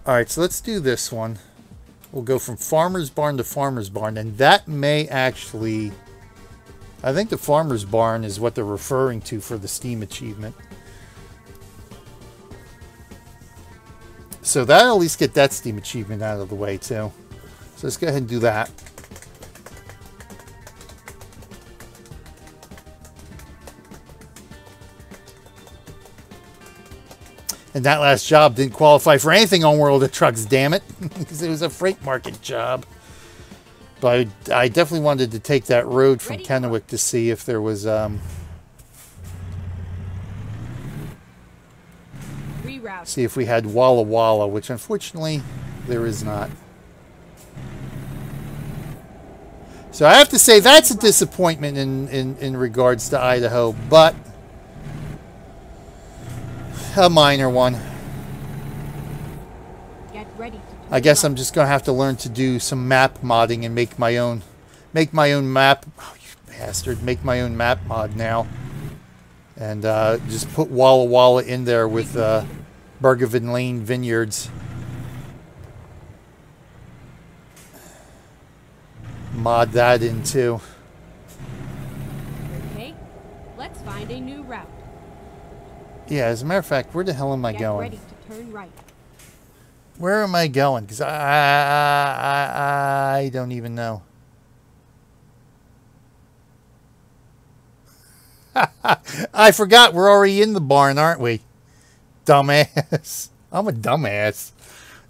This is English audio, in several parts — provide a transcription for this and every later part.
Alright, so let's do this one. We'll go from farmer's barn to farmer's barn, and that may actually... I think the farmer's barn is what they're referring to for the Steam achievement. So that'll at least get that Steam achievement out of the way too. So let's go ahead and do that. And that last job didn't qualify for anything on World of Trucks, damn it. Because it was a freight market job. But I definitely wanted to take that road from Kennewick to see if there was... see if we had Walla Walla, which unfortunately there is not. So I have to say that's a disappointment in regards to Idaho, but... a minor one. I guess I'm just gonna have to learn to do some map modding and make my own map. Oh, you bastard! Make my own map mod now, and just put Walla Walla in there with Bergevin Lane Vineyards. Mod that in too. Okay, let's find a new route. Yeah, as a matter of fact, where the hell am I going? Ready to turn right. Where am I going? Because I don't even know. I forgot we're already in the barn, aren't we? Dumbass. I'm a dumbass.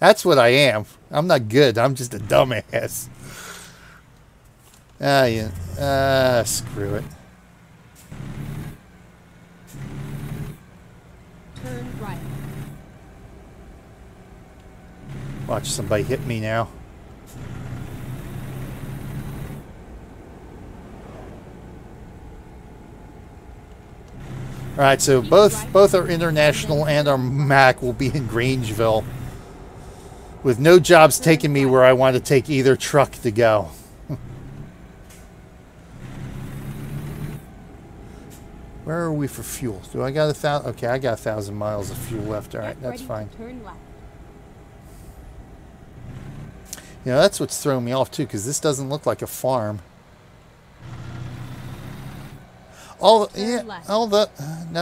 That's what I am. I'm not good. I'm just a dumbass. Yeah. Screw it. Turn right. Watch somebody hit me now. All right, so both our International and our Mack will be in Grangeville, with no jobs taking me where I want to take either truck to go. Where are we for fuel? Do I got 1,000? Okay, I got 1,000 miles of fuel left. All right, that's fine. You know, that's what's throwing me off too, because this doesn't look like a farm. No,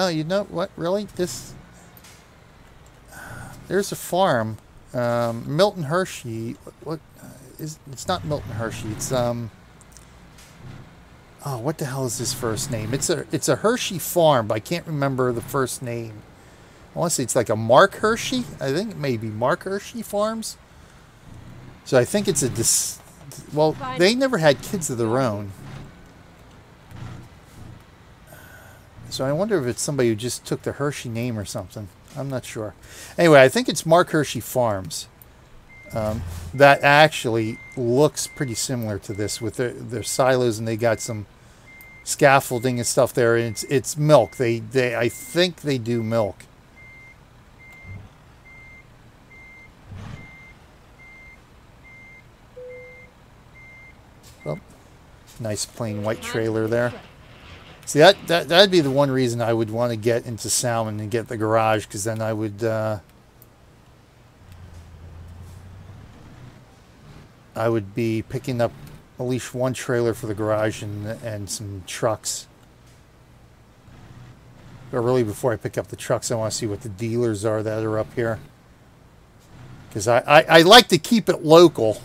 you know what? Really, there's a farm, Milton Hershey. It's not Milton Hershey. It's oh, what the hell is his first name? It's a Hershey farm, but I can't remember the first name. I want to say it's like a Mark Hershey. I think it may be Mark Hershey Farms. So I think it's well, they never had kids of their own. So I wonder if it's somebody who just took the Hershey name or something. I'm not sure. Anyway, I think it's Mark Hershey Farms. That actually looks pretty similar to this with their silos, and they got some scaffolding and stuff there. And it's milk. I think they do milk. Oh, nice plain white trailer there. See, that'd be the one reason I would want to get into salmon and get the garage, because then I would be picking up at least one trailer for the garage and some trucks. But really, before I pick up the trucks, I want to see what the dealers are that are up here, because I like to keep it local.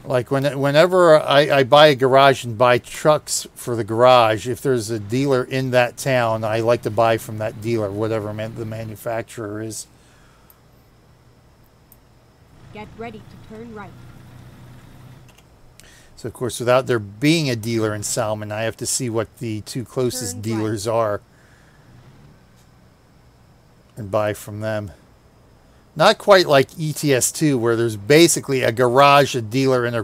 Like whenever I buy a garage and buy trucks for the garage, if there's a dealer in that town, I like to buy from that dealer, whatever the manufacturer is. Get ready to turn right. So of course, without there being a dealer in Salmon, I have to see what the two closest dealers are and buy from them. Not quite like ETS2, where there's basically a garage, a dealer, and a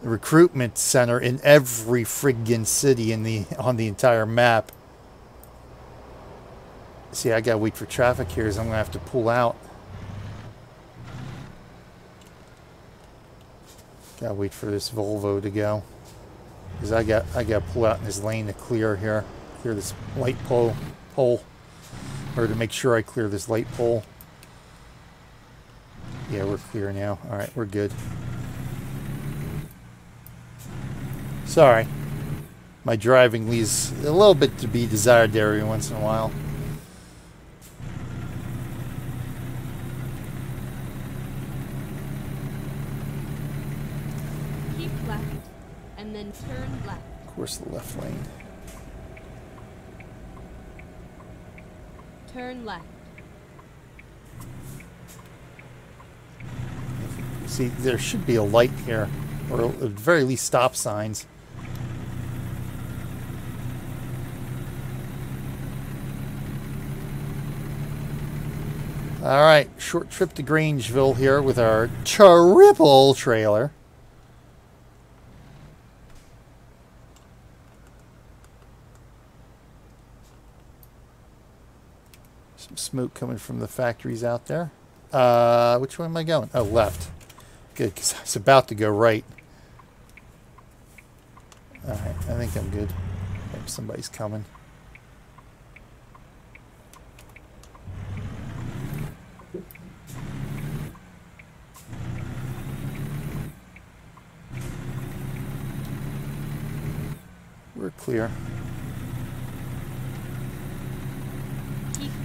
recruitment center in every friggin' city on the entire map. See, I gotta wait for traffic here, so I'm gonna have to pull out. Gotta wait for this Volvo to go, because I gotta pull out in this lane to clear here, clear this light pole. Or to make sure I clear this light pole. Yeah, we're clear now. Alright, we're good. Sorry. My driving leaves a little bit to be desired there every once in a while. Keep left, and then turn left. Of course, the left lane. Turn left. See, there should be a light here, or at the very least stop signs. All right, short trip to Grangeville here with our triple trailer. Some smoke coming from the factories out there. Which way am I going? Oh, left. Good, because I was about to go right. All right, I think I'm good. Hope somebody's coming. We're clear.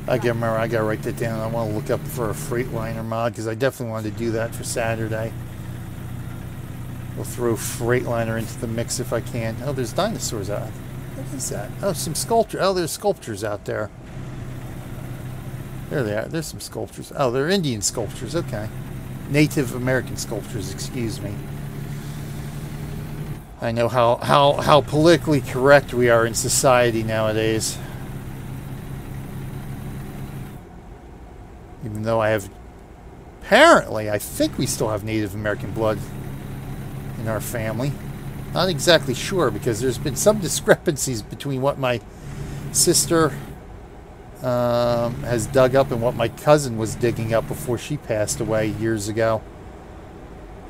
I can remember, I gotta write that down. I want to look up for a Freightliner mod because I definitely wanted to do that for Saturday. We'll throw Freightliner into the mix if I can. Oh, there's dinosaurs out. What is that? Oh, some sculpture. Oh, there's sculptures out there. There they are. There's some sculptures. Oh, they're Indian sculptures. Okay. Native American sculptures, excuse me. I know how politically correct we are in society nowadays. Even though I have, apparently, I think we still have Native American blood in our family. Not exactly sure because there's been some discrepancies between what my sister has dug up and what my cousin was digging up before she passed away years ago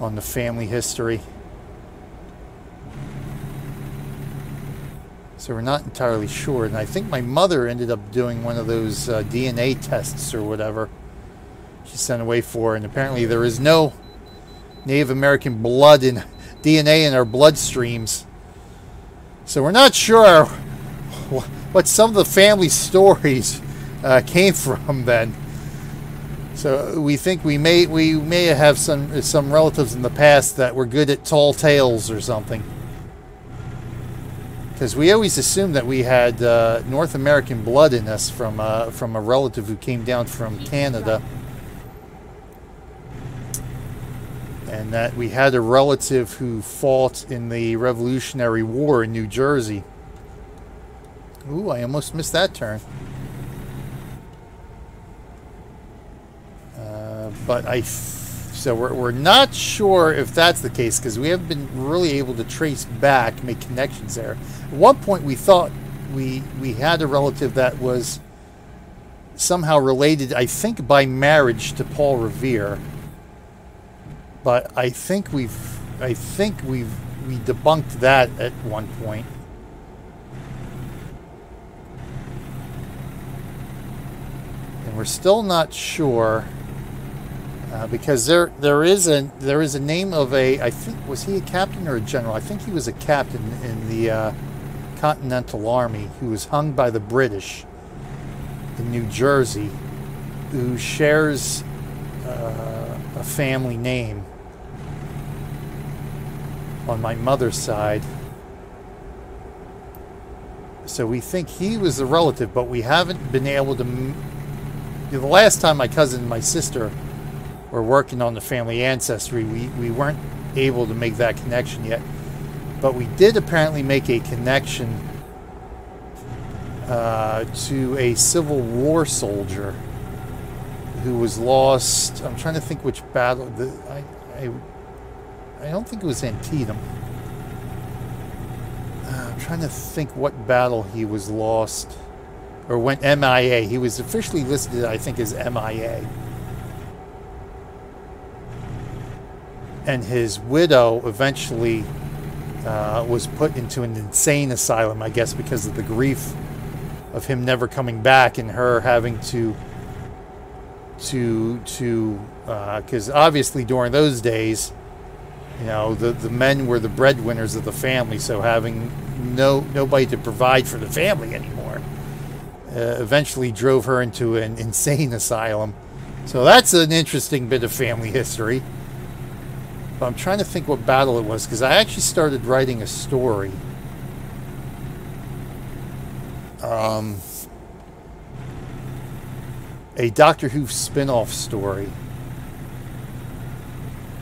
on the family history. So we're not entirely sure. And I think my mother ended up doing one of those DNA tests or whatever she sent away for. And apparently there is no Native American blood in DNA in our bloodstreams. So we're not sure what some of the family stories came from then. So we think we may have some relatives in the past that were good at tall tales or something. Because we always assumed that we had North American blood in us from a relative who came down from Canada. And that we had a relative who fought in the Revolutionary War in New Jersey. Ooh, I almost missed that turn. So we're not sure if that's the case because we haven't been really able to trace back, make connections there. At one point we thought we had a relative that was somehow related, I think by marriage, to Paul Revere. But I think we debunked that at one point. And we're still not sure. Because there is a name of a, I think, was he a captain or a general? I think he was a captain in the Continental Army who was hung by the British in New Jersey, who shares a family name on my mother's side. So we think he was a relative, but we haven't been able to. The last time my cousin and my sister were working on the family ancestry, we weren't able to make that connection yet. But we did apparently make a connection to a Civil War soldier who was lost. I'm trying to think which battle. I don't think it was Antietam. I'm trying to think what battle he was lost or went MIA. He was officially listed, I think, as MIA. And his widow eventually was put into an insane asylum, I guess, because of the grief of him never coming back and her having to because obviously during those days, you know, the men were the breadwinners of the family, so having nobody to provide for the family anymore eventually drove her into an insane asylum. So that's an interesting bit of family history. But I'm trying to think what battle it was, because I actually started writing a story. A Doctor Who spin-off story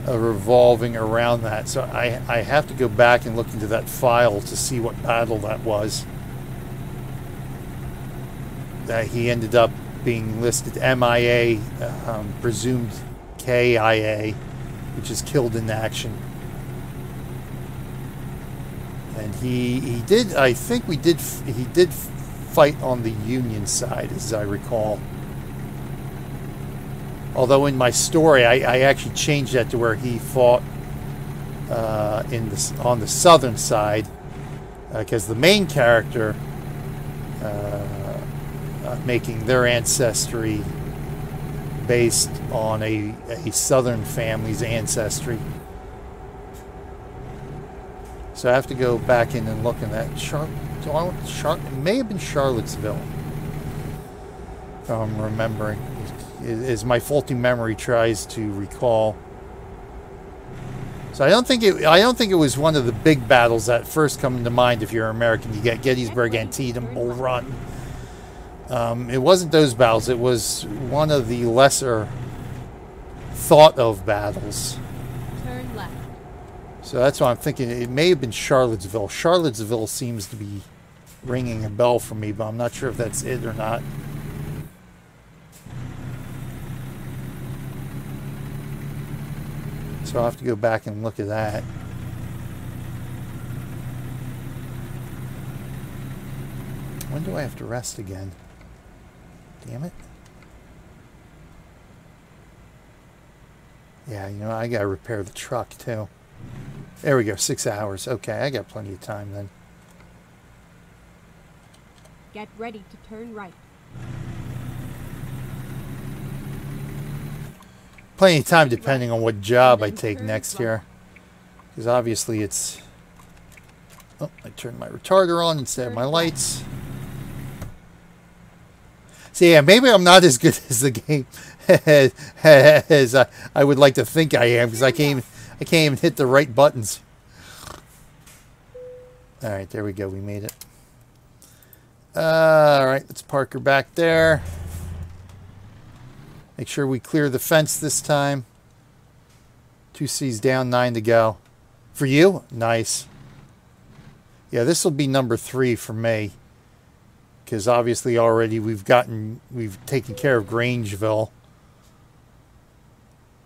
revolving around that. So I have to go back and look into that file to see what battle that was. That he ended up being listed MIA, presumed KIA, which is killed in action. And he did, I think he did fight on the Union side, as I recall. Although in my story, I actually changed that to where he fought on the southern side, because the main character, making their ancestry based on a southern family's ancestry. So I have to go back in and look at that. It may have been Charlottesville, if I'm remembering, as my faulty memory tries to recall. So I don't think it was one of the big battles that first come to mind. If you're American, you get Gettysburg, Antietam, Bull Run. It wasn't those battles. It was one of the lesser thought of battles. Turn left. So that's why I'm thinking it may have been Charlottesville. Charlottesville seems to be ringing a bell for me, but I'm not sure if that's it or not. So I'll have to go back and look at that. When do I have to rest again? Damn it. Yeah, you know, I gotta repair the truck too. There we go, 6 hours. Okay, I got plenty of time then. Get ready to turn right. Plenty of time depending on what job I take next here. Because obviously it's... Oh, I turned my retarder on instead of my lights. So yeah, maybe I'm not as good as the game as I would like to think I am, because I can't even hit the right buttons. Alright, there we go, we made it. Alright, let's park her back there. Make sure we clear the fence this time. 2 C's down, 9 to go. For you? Nice. Yeah, this will be number 3 for me. Because obviously already we've taken care of Grangeville.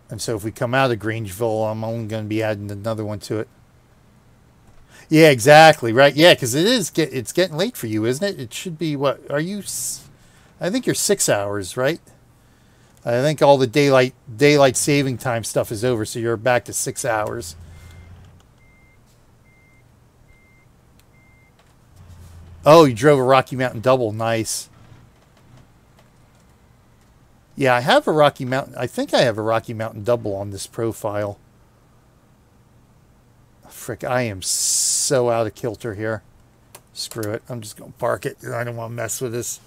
And so if we come out of Grangeville, I'm only going to be adding another one to it. Yeah, exactly. Right. Yeah, because it's getting late for you, isn't it? It should be, what, are you? I think you're 6 hours, right? I think all the daylight saving time stuff is over, so you're back to 6 hours. Oh, you drove a Rocky Mountain double. Nice. Yeah, I have a Rocky Mountain. I think I have a Rocky Mountain double on this profile. Frick, I am so out of kilter here. Screw it. I'm just going to park it. I don't want to mess with this.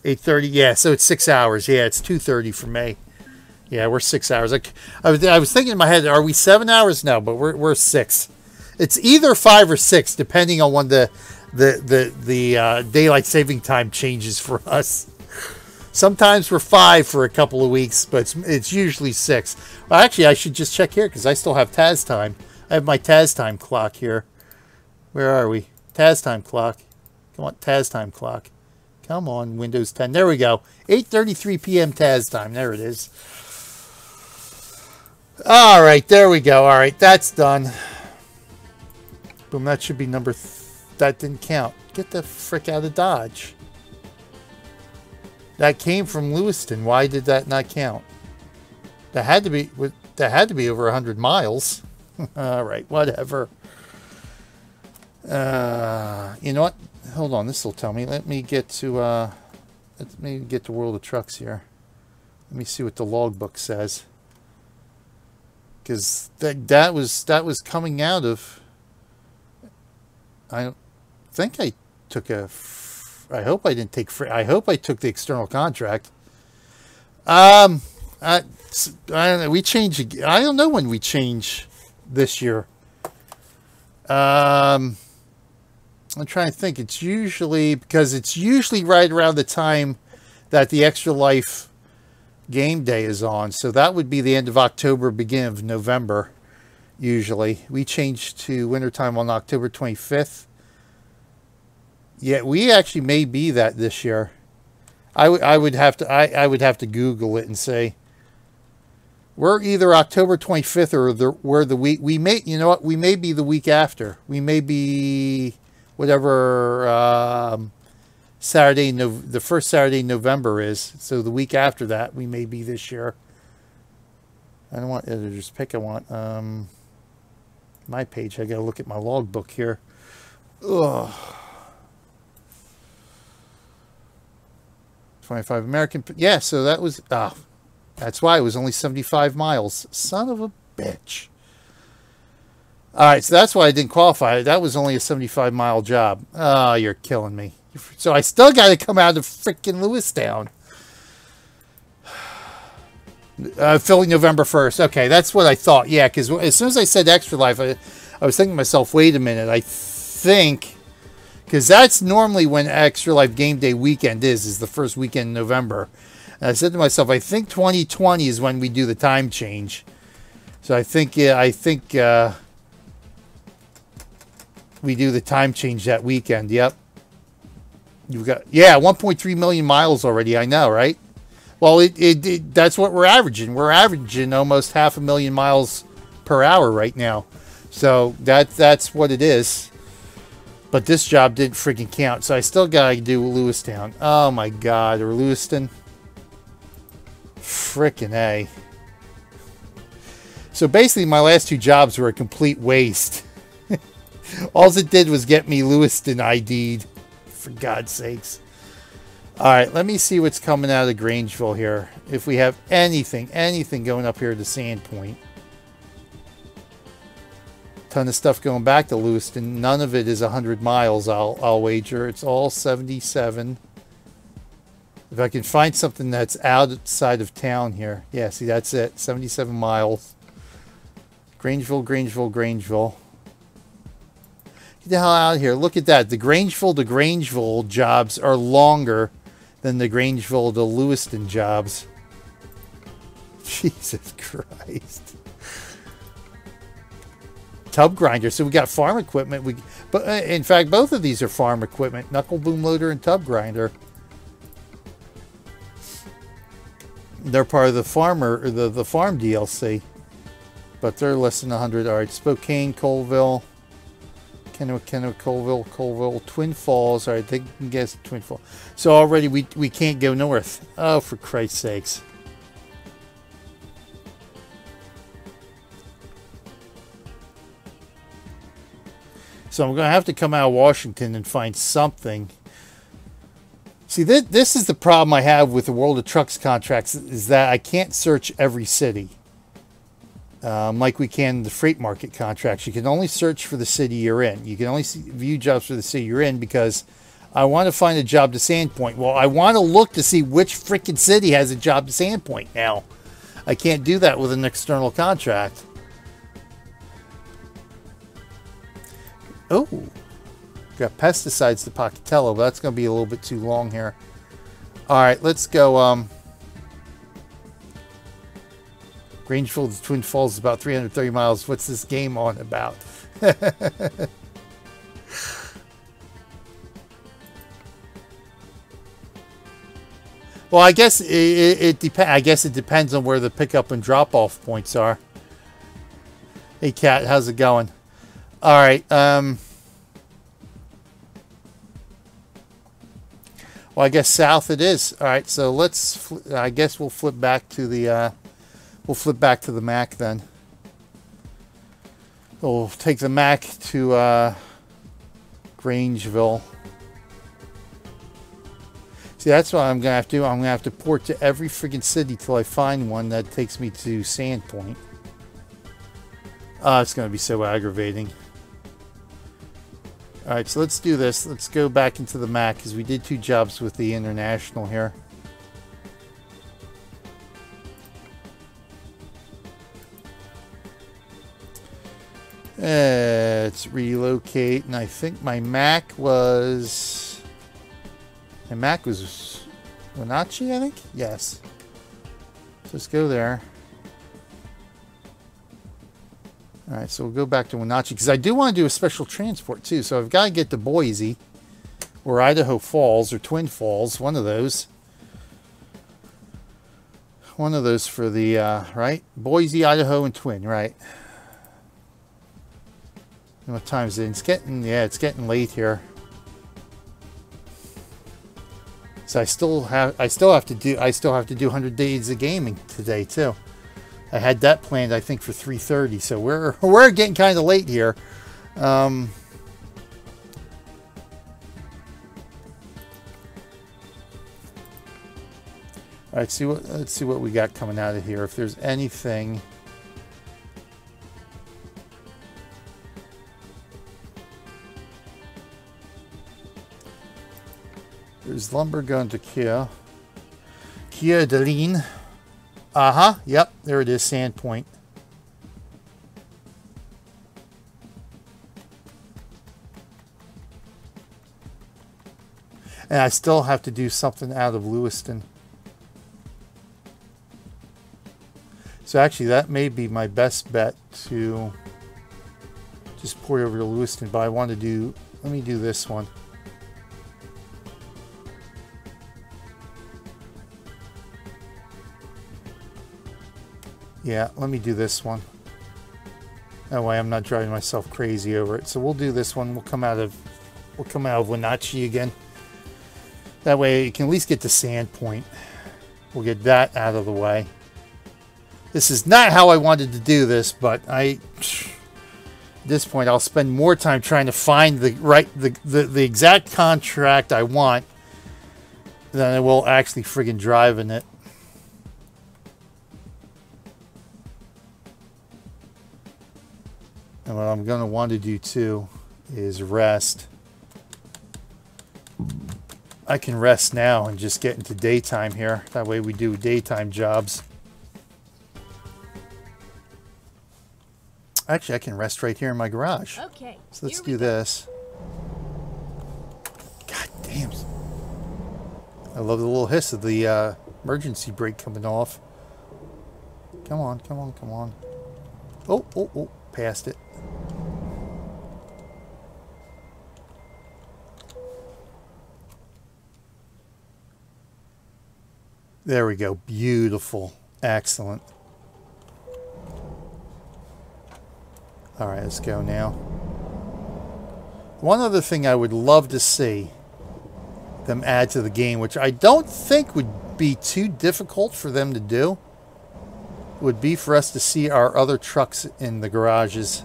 8:30. Yeah, so it's 6 hours. Yeah, it's 2:30 for me. Yeah, we're 6 hours. I was thinking in my head, are we 7 hours? No, but we're 6. It's either 5 or 6, depending on when the daylight saving time changes for us. Sometimes we're 5 for a couple of weeks, but it's usually 6. Well, actually, I should just check here because I still have Taz time. I have my Taz time clock here. Where are we? Taz time clock. Come on, Taz time clock. Come on, Windows 10. There we go. 8:33 p.m. Taz time. There it is. All right, there we go. All right, that's done. Boom, that should be number... That didn't count. Get the frick out of Dodge. That came from Lewiston. Why did that not count? That had to be over 100 miles. All right, whatever. You know what? hold on, this will tell me. Let me get to World of Trucks here. Let me see what the logbook says. Because that was coming out of. I think I took a. I hope I didn't take free. I hope I took the external contract. I don't know. We change. I don't know when we change this year. I'm trying to think. It's usually right around the time that the Extra Life game day is on. So that would be the end of October, beginning of November. Usually, we change to wintertime on October 25th. Yeah, we actually may be that this year. I would have to Google it and say we're either October 25th or we're the week. We may, you know what? We may be the week after. We may be whatever Saturday, the first Saturday in November is. So the week after that, we may be this year. I don't want editor's pick. I want my page. I got to look at my logbook here. Ugh. 25 American. Yeah, so that was. That's why it was only 75 miles. Son of a bitch. All right, so that's why I didn't qualify. That was only a 75-mile job. Oh, you're killing me. So I still got to come out of freaking Lewiston. Filling November 1st. Okay, that's what I thought. Yeah, because as soon as I said Extra Life, I was thinking to myself, wait a minute. I think, because that's normally when Extra Life Game Day weekend is the first weekend in November. And I said to myself, I think 2020 is when we do the time change. So I think we do the time change that weekend. Yep. You've got 1.3 million miles already. I know, right? Well, that's what we're averaging. We're averaging almost 500,000 miles per hour right now. So that's what it is. But this job didn't freaking count. So I still got to do Lewistown. Oh my God. Or Lewiston. Frickin' A. So basically my last two jobs were a complete waste. All it did was get me Lewiston ID'd. For God's sakes. Alright, let me see what's coming out of Grangeville here. If we have anything going up here to Sandpoint. Ton of stuff going back to Lewiston. None of it is 100 miles, I'll wager. It's all 77. If I can find something that's outside of town here. Yeah, see, that's it. 77 miles. Grangeville. Get the hell out of here. Look at that. The Grangeville to Grangeville jobs are longer than the Grangeville to Lewiston jobs. Jesus Christ. Tub grinder. So we got farm equipment. But in fact, both of these are farm equipment. Knuckle boom loader and tub grinder. They're part of the farm DLC. But they're less than 100. All right, Spokane, Colville. Colville, Twin Falls. All right, they can guess Twin Falls. So already we can't go north. Oh, for Christ's sakes. So I'm going to have to come out of Washington and find something. See, this is the problem I have with the World of Trucks contracts, is that I can't search every city. Like we can the freight market contracts. You can only search for the city you're in. You can only view jobs for the city you're in, because I want to find a job to Sandpoint. Well, I want to look to see which freaking city has a job to Sandpoint now. I can't do that with an external contract. Oh, got pesticides to Pocatello, but that's going to be a little bit too long here. All right, let's go. Grangeville to Twin Falls is about 330 miles. What's this game on about? Well, I guess it depends. I guess it depends on where the pickup and drop off points are. Hey, Kat, how's it going? All right. Well, I guess south it is. All right. So let's. I guess we'll flip back to the. We'll flip back to the Mack then. We'll take the Mack to Grangeville. See, that's what I'm going to have to do. I'm going to have to port to every friggin' city till I find one that takes me to Sandpoint. It's going to be so aggravating. Alright, so let's do this. Let's go back into the Mack because we did 2 jobs with the International here. Let's relocate, and I think my Mack was... My Mack was Wenatchee, I think? Yes. So let's go there. Alright, so we'll go back to Wenatchee, because I do want to do a special transport, too. So I've got to get to Boise, or Idaho Falls, or Twin Falls, one of those. One of those for the, right? Boise, Idaho, and Twin, right? And what time is it? It's getting, yeah, it's getting late here. So I still have to do 100 days of gaming today, too. I had that planned, I think, for 3:30, so we're getting kind of late here. All right, let's see what we got coming out of here. If there's anything, there's lumber going to Kia Deline. Yep, there it is, Sandpoint. And I still have to do something out of Lewiston. So actually, that may be my best bet to just port over to Lewiston. But I want to do, let me do this one. Yeah, let me do this one. That way I'm not driving myself crazy over it. So we'll do this one. We'll come out of Wenatchee again. That way you can at least get to Sandpoint. We'll get that out of the way. This is not how I wanted to do this, but at this point I'll spend more time trying to find the exact contract I want than I will actually friggin' driving it. And what I'm going to want to do too is rest. I can rest now and just get into daytime here. That way we do daytime jobs. Actually, I can rest right here in my garage. Okay. So let's do this. God damn. I love the little hiss of the emergency brake coming off. Come on, come on, come on. Oh, past it. There we go. Beautiful. Excellent. All right, let's go now. One other thing I would love to see them add to the game, which I don't think would be too difficult for them to do, would be for us to see our other trucks in the garages.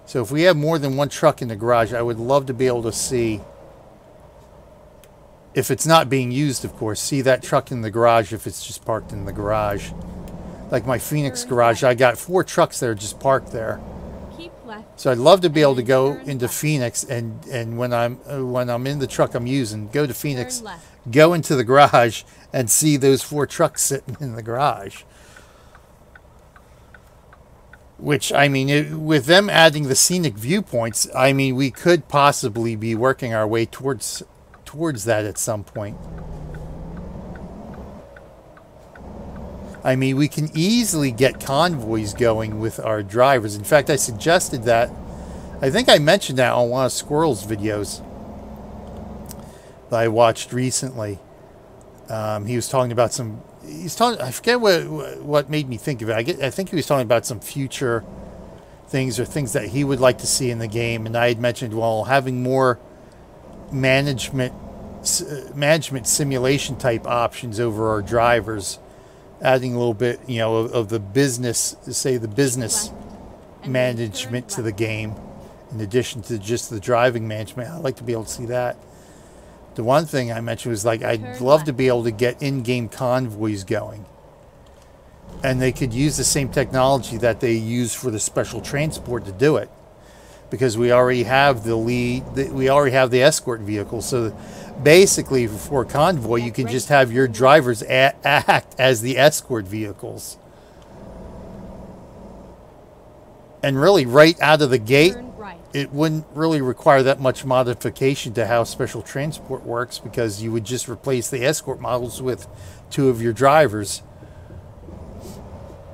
So if we have more than one truck in the garage, I would love to be able to see, if it's not being used, of course, see that truck in the garage if it's just parked in the garage. Like my Phoenix garage, I got 4 trucks there just parked there. Keep left. So I'd love to be able to go into Phoenix and when I'm in the truck I'm using, go to Phoenix, go into the garage and see those 4 trucks sitting in the garage. Which, I mean, with them adding the scenic viewpoints, I mean, we could possibly be working our way towards that at some point. I mean, we can easily get convoys going with our drivers. In fact, I suggested that. I think I mentioned that on one of Squirrel's videos that I watched recently. He was talking about some... I forget what made me think of it. I think he was talking about some future things or things that he would like to see in the game. And I had mentioned, well, having more management simulation type options over our drivers, adding a little bit, you know, of the business, say the business management to the game, in addition to just the driving management. I'd like to be able to see that. The one thing I mentioned was like I'd love to be able to get in-game convoys going. And they could use the same technology that they use for the special transport to do it. Because we already have we already have the escort vehicle. So basically for a convoy, you can just have your drivers act as the escort vehicles. And really right out of the gate, it wouldn't really require that much modification to how special transport works, because you would just replace the escort models with 2 of your drivers.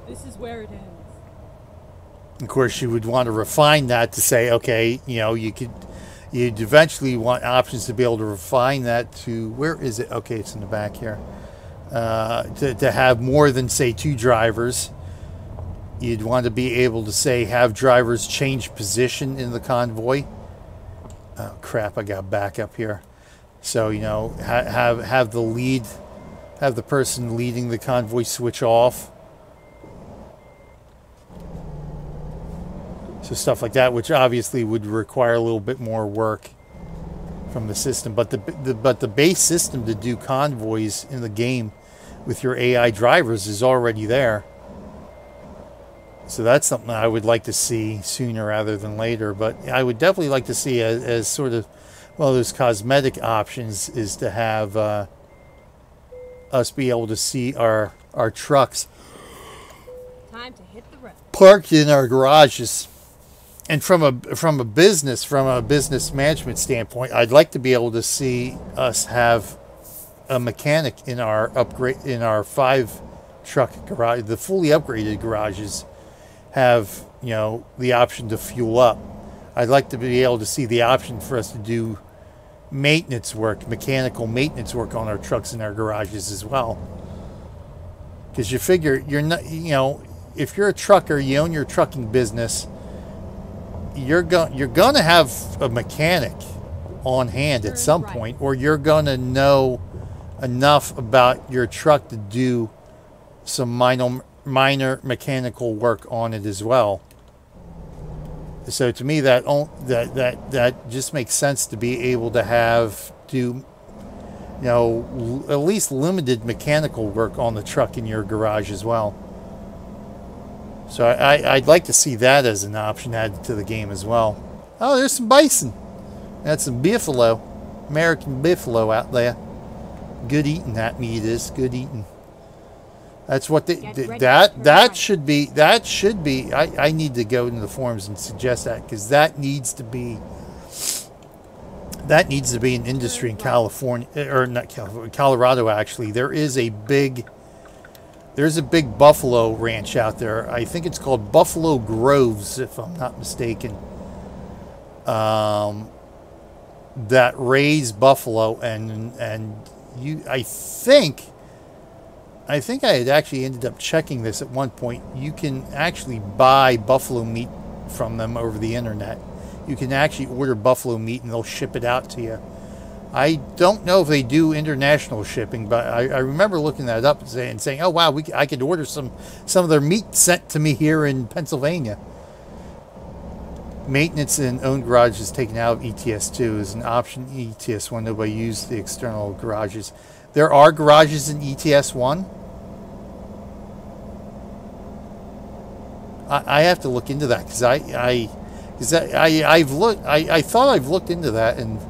This is where it ends. Of course, you would want to refine that to say, okay, you know, you'd eventually want options to be able to refine that to, where is it? Okay, it's in the back here. To have more than, say, 2 drivers. You'd want to be able to, say, have drivers change position in the convoy. Oh, crap, I got back up here. So, you know, have the person leading the convoy switch off. So stuff like that, which obviously would require a little bit more work from the system. But the base system to do convoys in the game with your AI drivers is already there. So that's something I would like to see sooner rather than later. But I would definitely like to see as sort of one of those cosmetic options is to have us be able to see our trucks Time to hit the road. parked in our garages. And from a business management standpoint, I'd like to be able to see us have a mechanic in our 5 truck garage, the fully upgraded garages, have, you know, the option to fuel up. I'd like to be able to see the option for us to do maintenance work, mechanical maintenance work on our trucks in our garages as well. Because you figure you're not, you know, if you're a trucker, you own your trucking business, you're going to have a mechanic on hand at some point, or you're going to know enough about your truck to do some minor mechanical work on it as well. So to me, that just makes sense to be able to do, you know, at least limited mechanical work on the truck in your garage as well. So I'd like to see that as an option added to the game as well. Oh, there's some bison. That's some buffalo, American buffalo out there. Good eating, that meat is good eating. That's what that should be. I need to go into the forums and suggest that, because that needs to be an industry in California, or not California, Colorado. Actually, there's a big buffalo ranch out there. I think it's called Buffalo Groves, if I'm not mistaken. That raise buffalo, and I think I had actually ended up checking this at one point. You can actually buy buffalo meat from them over the internet. You can actually order buffalo meat and they'll ship it out to you. I don't know if they do international shipping, but I remember looking that up and saying, oh wow, I could order some of their meat sent to me here in Pennsylvania. Maintenance in owned garages taken out of ETS2 is an option in ETS1. Nobody used the external garages. There are garages in ETS1. I have to look into that, because I thought I've looked into that and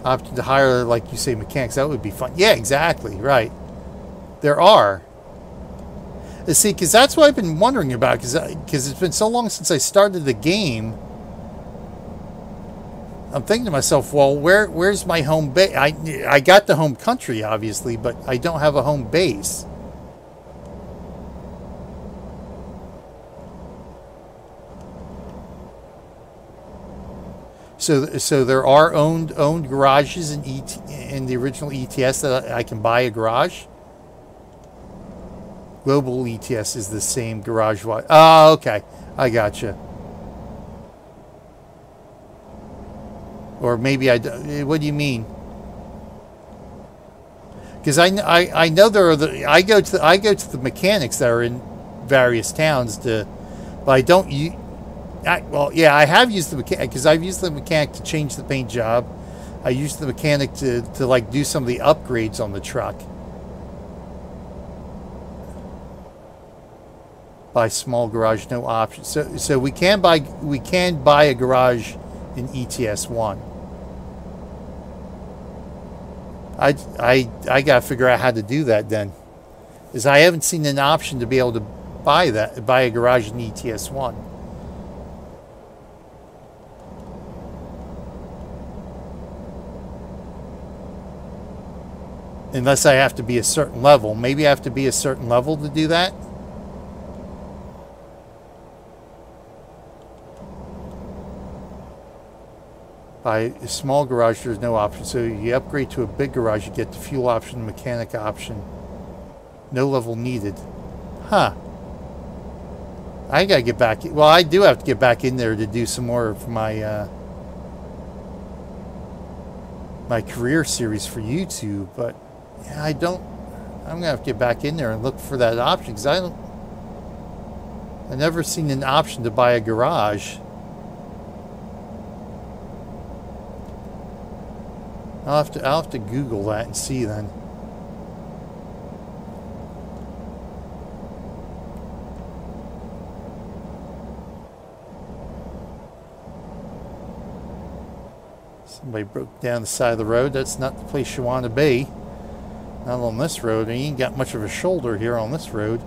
opted to hire, like you say, mechanics. That would be fun. Yeah, exactly, right. There are. See, because that's what I've been wondering about, because it's been so long since I started the game. I'm thinking to myself, well, where's my home base? I got the home country, obviously, but I don't have a home base. So there are owned garages in the original ETS that I can buy a garage. Global ETS is the same garage. Oh, okay, I gotcha. Or maybe what do you mean? Because I know there are I go to the mechanics that are in various towns but I don't well, yeah, I have used the mechanic, because I've used the mechanic to change the paint job. I used the mechanic to like do some of the upgrades on the truck. Buy small garage, no option. So we can buy a garage in ETS 1. I gotta figure out how to do that then, is I haven't seen an option to be able to buy a garage in ETS 1. Unless I have to be a certain level. Maybe I have to be a certain level to do that. By a small garage, there's no option. So you upgrade to a big garage, you get the fuel option, mechanic option. No level needed. Huh. I gotta get back. Well, I do have to get back in there to do some more of my my career series for YouTube. But yeah, I'm gonna have to get back in there and look for that option, because I've never seen an option to buy a garage. I'll have to Google that and see then. Somebody broke down the side of the road. That's not the place you want to be. Not on this road. And you ain't got much of a shoulder here on this road.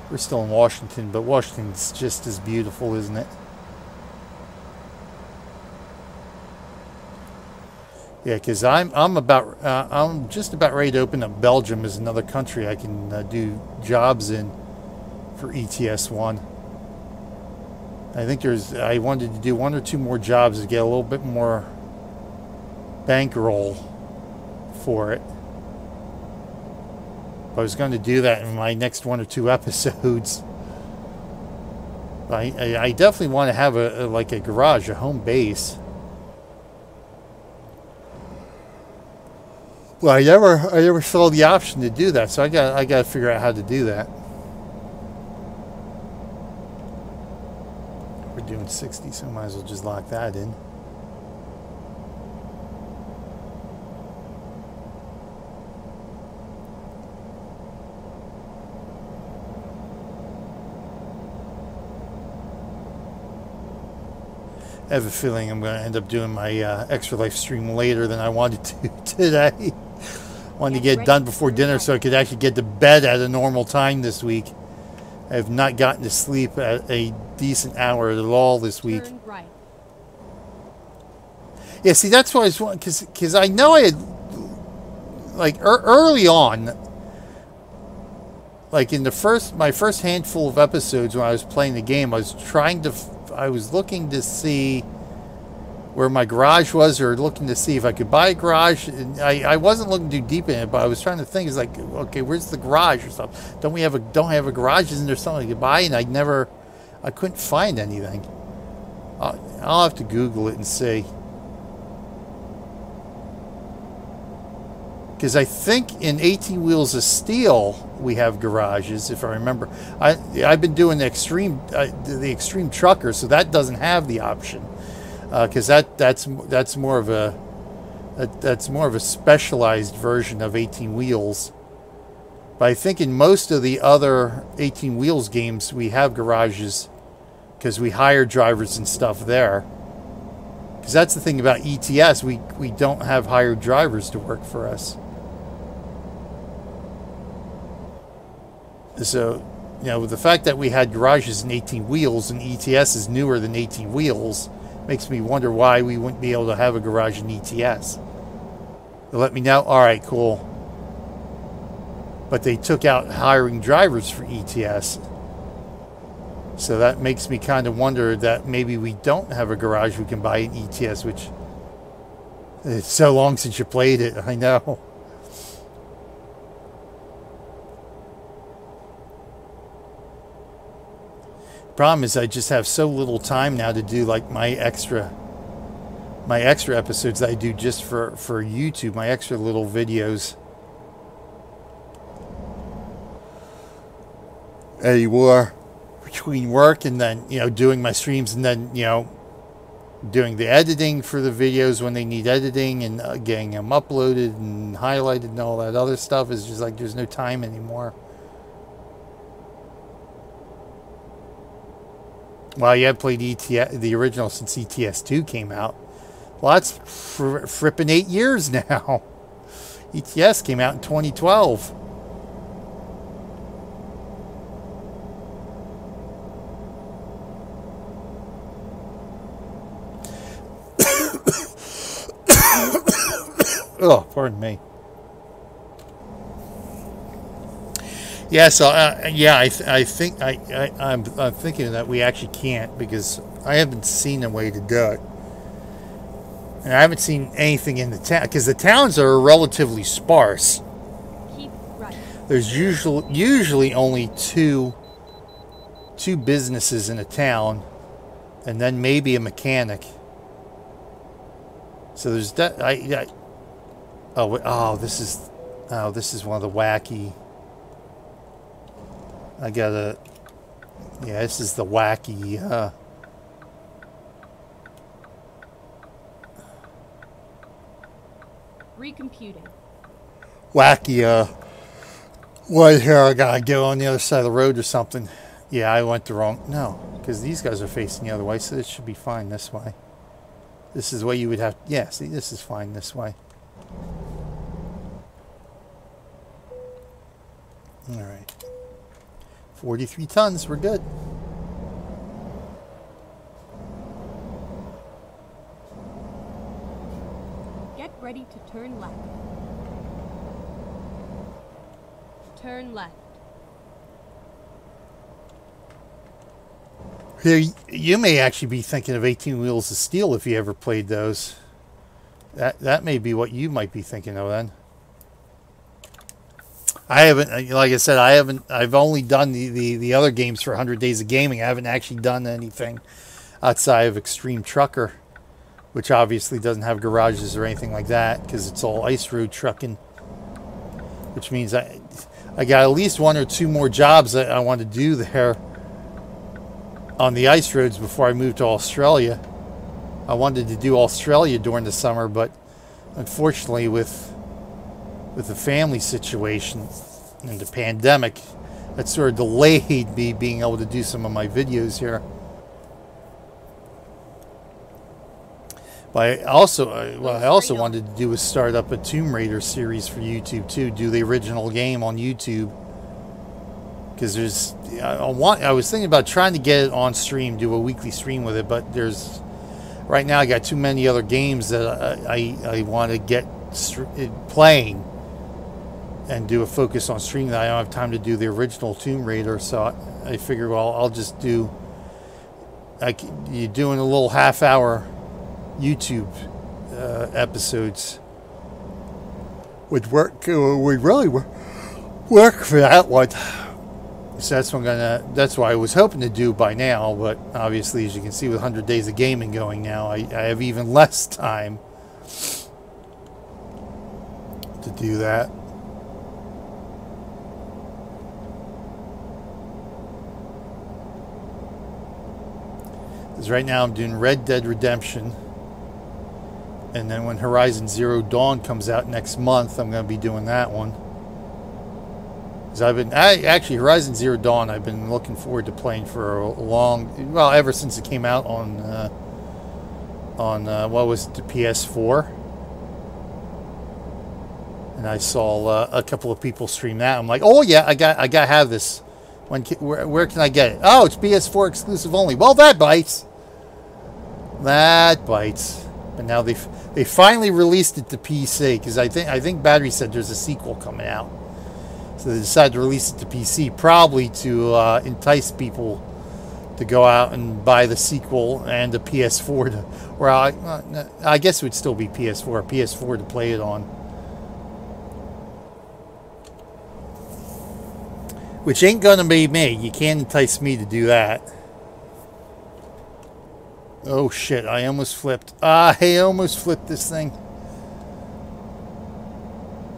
We're still in Washington, but Washington's just as beautiful, isn't it? Yeah, because I'm just about ready to open up Belgium as another country I can do jobs in for ETS 1. I think I wanted to do 1 or 2 more jobs to get a little bit more bankroll for it. I was going to do that in my next 1 or 2 episodes. I definitely want to have like a garage, a home base. Well, I never saw the option to do that, so I got to figure out how to do that. We're doing 60, so might as well just lock that in. I have a feeling I'm going to end up doing my extra life stream later than I wanted to today. Wanted to get it done before dinner so I could actually get to bed at a normal time this week. I have not gotten to sleep at a decent hour at all this week. Right. Yeah, see, that's what I was wanting, because I know I had, like, early on, like in my first handful of episodes when I was playing the game, I was looking to see where my garage was, or looking to see if I could buy a garage. And I wasn't looking too deep in it, but I was trying to think, it's like, okay, where's the garage or something? Don't have a garage? Isn't there something I could buy? And I couldn't find anything. I'll have to Google it and see. Because I think in 18 Wheels of Steel we have garages, if I remember. I've been doing the extreme trucker, so that doesn't have the option. Because that's more of a specialized version of 18 Wheels. But I think in most of the other 18 Wheels games we have garages, because we hire drivers and stuff there. Because that's the thing about ETS, we don't have hired drivers to work for us. So, you know, the fact that we had garages in 18 Wheels and ETS is newer than 18 Wheels makes me wonder why we wouldn't be able to have a garage in ETS. They'll let me know. All right, cool. But they took out hiring drivers for ETS. So that makes me kind of wonder that maybe we don't have a garage we can buy in ETS, which it's so long since you played it, I know. Problem is I just have so little time now to do like my extra episodes that I do just for YouTube, my extra little videos. Anymore. between work and then, doing my streams, and then, doing the editing for the videos when they need editing, and getting them uploaded and highlighted and all that other stuff, is just like there's no time anymore. Well, you have played the original since ETS2 came out. Well, that's frippin' 8 years now. ETS came out in 2012. Oh, pardon me. Yeah, so I think I'm thinking that we actually can't, because I haven't seen a way to do it, and I haven't seen anything in the town, because the towns are relatively sparse. Keep right. There's usually only two businesses in a town, and then maybe a mechanic. So there's that. This is one of the wacky. This is the wacky, Recomputing. Wacky, what here, I gotta go on the other side of the road or something. Yeah, I went the wrong, no, because these guys are facing the other way, so it should be fine this way. This is what you would have, yeah, see, this is fine this way. Alright. 43 tons, we're good. Get ready to turn left. Turn left. Here, you may actually be thinking of 18 Wheels of Steel if you ever played those. That may be what you might be thinking of then. I haven't, like I said, I've only done the other games for 100 Days of Gaming. I haven't actually done anything outside of Extreme Trucker, which obviously doesn't have garages or anything like that, because it's all ice road trucking, which means I got at least 1 or 2 more jobs that I want to do there on the ice roads before I move to Australia. I wanted to do Australia during the summer, but unfortunately with the family situation and the pandemic, that sort of delayed me being able to do some of my videos here. But I also wanted to do is start up a Tomb Raider series for YouTube too, do the original game on YouTube. Because I was thinking about trying to get it on stream, do a weekly stream with it, but right now I got too many other games that I want to get playing and do a focus on stream that I don't have time to do the original Tomb Raider. So I figured, well, I'll just do, you're doing a little half-hour YouTube episodes would really work for that one. So that's what I was hoping to do by now, but obviously, as you can see, with 100 Days of Gaming going now, I have even less time to do that. Because right now I'm doing Red Dead Redemption, and then when Horizon Zero Dawn comes out next month, I'm going to be doing that one. Because actually Horizon Zero Dawn I've been looking forward to playing for ever since it came out on what was it, the PS4. And I saw a couple of people stream that. I'm like, oh yeah, I got to have this. Where can I get it? Oh, it's PS4 exclusive only. Well, that bites. That bites. But now they finally released it to PC, because I think Battery said there's a sequel coming out. So they decided to release it to PC, probably to entice people to go out and buy the sequel and the PS4 I guess it would still be PS4 to play it on. Which ain't gonna be me. You can't entice me to do that. Oh shit, I almost flipped. I almost flipped this thing.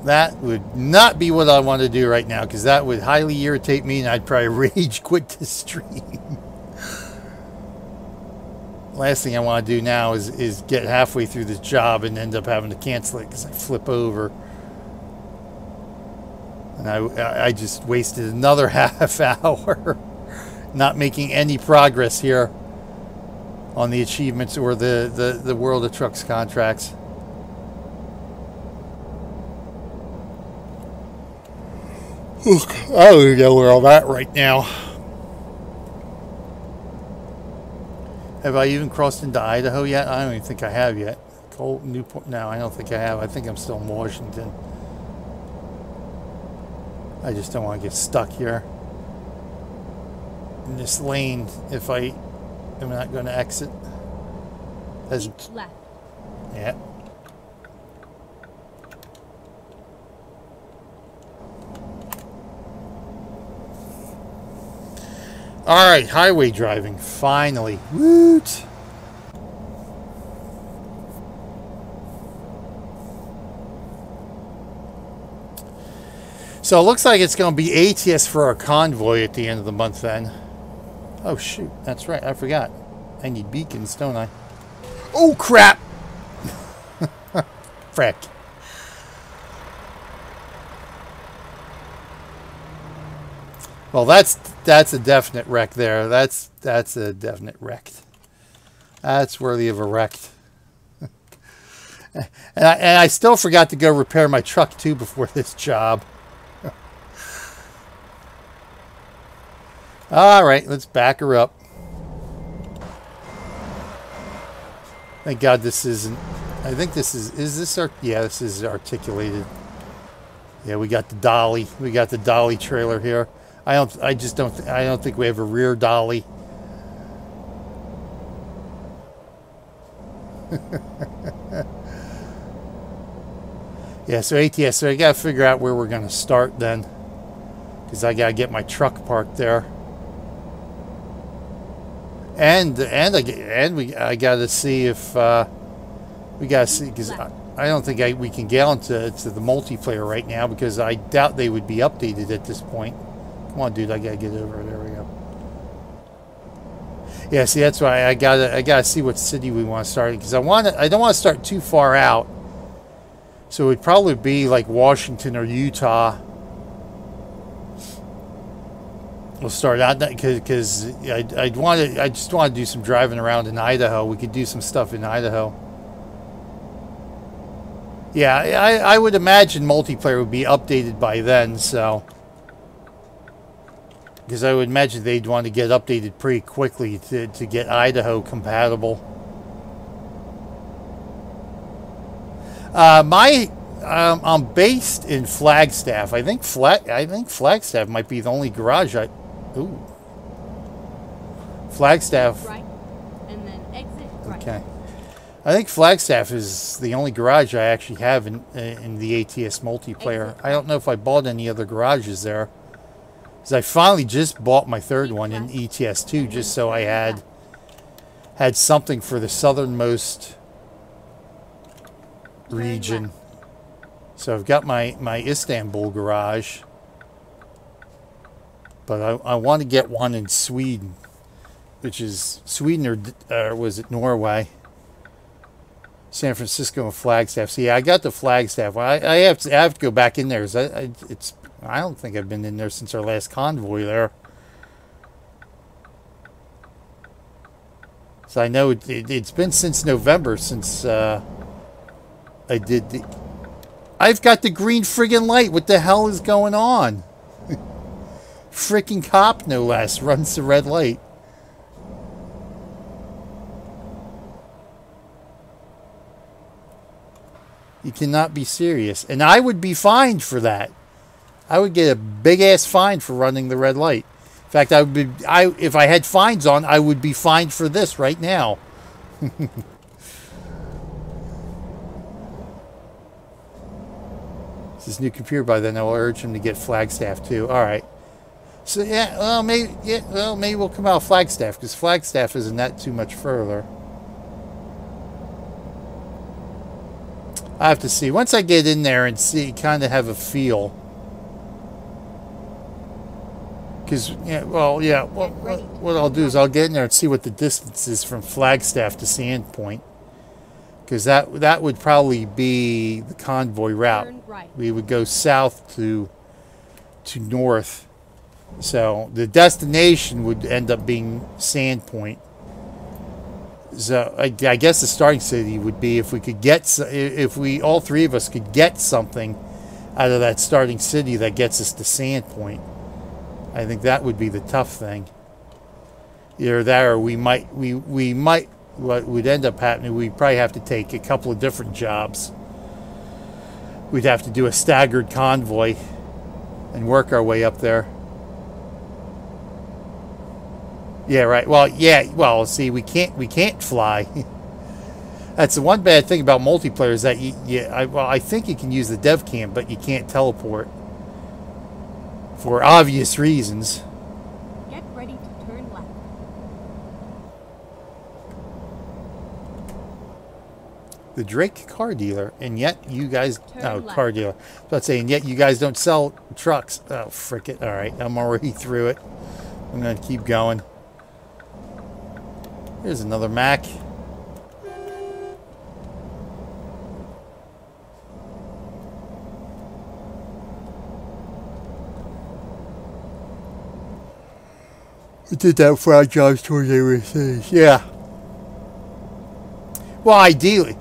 That would not be what I want to do right now, because that would highly irritate me and I'd probably rage quit the stream. Last thing I want to do now is get halfway through this job and end up having to cancel it because I flip over. And I just wasted another half hour not making any progress here on the achievements or the World of Trucks contracts. I don't know where I'm at right now. Have I even crossed into Idaho yet? I don't even think I have yet. Newport? No, I don't think I have. I think I'm still in Washington. I just don't want to get stuck here in this lane if I am not going to exit. Keep left. Yeah. All right, highway driving, finally. Woot! So it looks like it's going to be ATS for our convoy at the end of the month then. Oh shoot, that's right, I forgot. I need beacons, don't I? Oh crap! Frick. Well, that's a definite wreck there. That's a definite wreck. That's worthy of a wreck. and I still forgot to go repair my truck too before this job. All right, let's back her up. Thank God this isn't. I think this is this our? Yeah, this is articulated. Yeah, we got the dolly. We got the dolly trailer here. I don't think we have a rear dolly. Yeah, so ATS, so I gotta figure out where we're gonna start then, because I gotta get my truck parked there, and I gotta see if we gotta see, because I don't think we can get onto the multiplayer right now, because I doubt they would be updated at this point. Come on, dude, I gotta get over it. There we go. Yeah, see, that's why I gotta see what city we want to start, because I don't want to start too far out. So it'd probably be like Washington or Utah. We'll start out because I just want to do some driving around in Idaho. We could do some stuff in Idaho. Yeah, I would imagine multiplayer would be updated by then, so. Because I would imagine they'd want to get updated pretty quickly to get Idaho compatible. I'm based in Flagstaff. I think Flagstaff might be the only garage ooh. Flagstaff. Right, and then exit right. Okay. I think Flagstaff is the only garage I actually have in the ATS multiplayer. Exit. I don't know if I bought any other garages there. Because I finally just bought my third one in ETS2, just so I had something for the southernmost region. So I've got my Istanbul garage, but I want to get one in Sweden, which is Sweden or was it Norway? San Francisco and Flagstaff. See, I got the Flagstaff. I have to go back in there. I don't think I've been in there since our last convoy there. So I know it's been since November since I did the. I've got the green friggin' light. What the hell is going on? Freaking cop, no less, runs the red light. You cannot be serious. And I would be fined for that. I would get a big-ass fine for running the red light. In fact, if I had fines on, I would be fined for this right now. This new computer by then, I will urge him to get Flagstaff too. All right. So yeah, well maybe we'll come out of Flagstaff, because Flagstaff isn't that too much further. I have to see. Once I get in there and see, kind of have a feel. Because, yeah, well, yeah, what I'll do is I'll get in there and see what the distance is from Flagstaff to Sandpoint. Because that would probably be the convoy route. Turn right. We would go south to north. So the destination would end up being Sandpoint. So I guess the starting city would be if we could get, if we, all three of us could get something out of that starting city that gets us to Sandpoint. I think that would be the tough thing. Either that, or we might, what would end up happening, we'd probably have to take a couple of different jobs. We'd have to do a staggered convoy and work our way up there. Yeah, right. Well, yeah. Well, see, we can't fly. That's the one bad thing about multiplayer is that I think you can use the dev cam, but you can't teleport for obvious reasons. Get ready to turn left. The Drake car dealer, and yet you guys, Turn car left. dealer. Let's say, and yet you guys don't sell trucks. Oh, frick it! All right, I'm already through it. I'm gonna keep going. Here's another Mack. I did that 5 jobs towards overseas. Yeah. Well, ideally,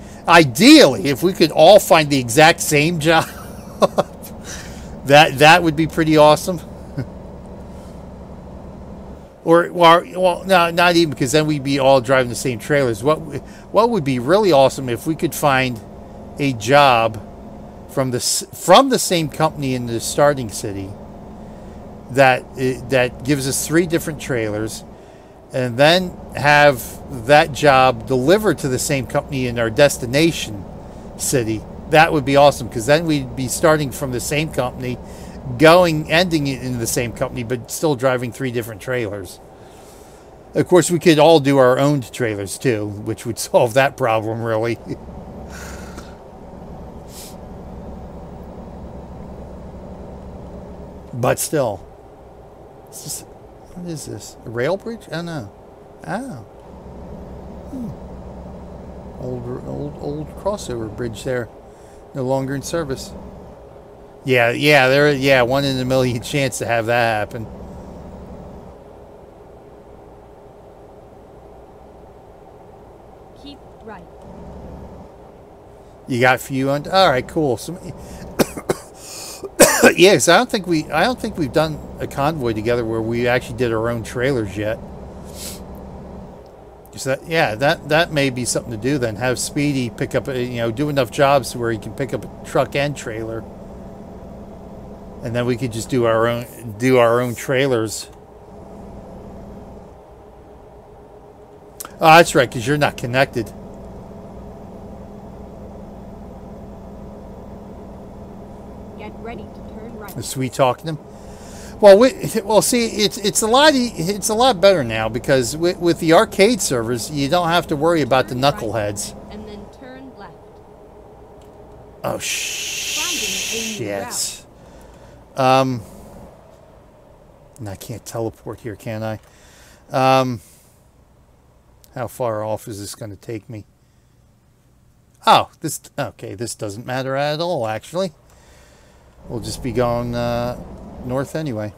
if we could all find the exact same job, that would be pretty awesome. Or well, no, not even, because then we'd be all driving the same trailers. What would be really awesome if we could find a job from the same company in the starting city that gives us 3 different trailers, and then have that job delivered to the same company in our destination city. That would be awesome, because then we'd be starting from the same company, ending it in the same company, but still driving 3 different trailers. Of course, we could all do our own trailers too, which would solve that problem, really. But still, what is this? A rail bridge? Oh no. Oh. Old crossover bridge there, no longer in service. Yeah, 1 in a million chance to have that happen. Keep right. You got a few on. All right, cool. So, yeah, so I don't think we've done a convoy together where we actually did our own trailers yet. So that may be something to do then. Have Speedy pick up, do enough jobs where he can pick up a truck and trailer. And then we could just do our own trailers. Oh, that's right, because you're not connected. Get ready to turn right. Is we talking to him? Well, see, it's a lot better now, because with the arcade servers, you don't have to worry about the knuckleheads. Right, and then turn left. Oh shit. And I can't teleport here, can I? How far off is this going to take me? Oh, this doesn't matter at all, actually. We'll just be going north anyway.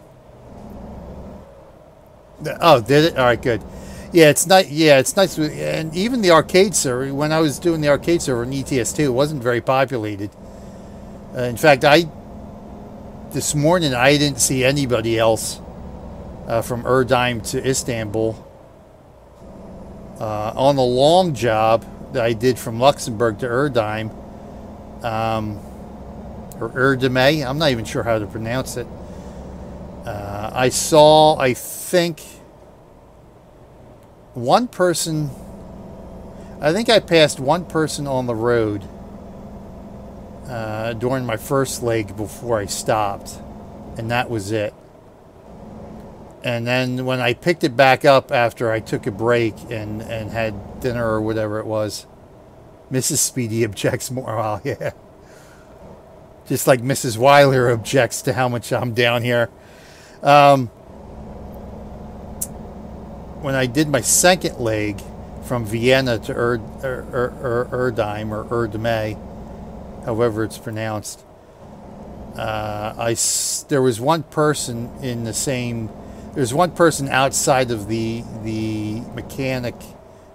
Oh, did it? All right, good. Yeah, it's nice. Yeah, it's nice. And even the arcade server, when I was doing the arcade server in ETS2, it wasn't very populated. In fact, this morning I didn't see anybody else from Erdheim to Istanbul. On the long job that I did from Luxembourg to Erdheim, or Erdeme, I'm not even sure how to pronounce it. I saw, I think, one person. I think I passed one person on the road during my first leg before I stopped, and that was it. And then when I picked it back up after I took a break and had dinner or whatever it was, Mrs. Speedy objects more. Oh, yeah. Just like Mrs. Weiler objects to how much I'm down here. When I did my second leg from Vienna to Erdheim or Erdme, however it's pronounced, there was one person in the same. There's one person outside of the mechanic,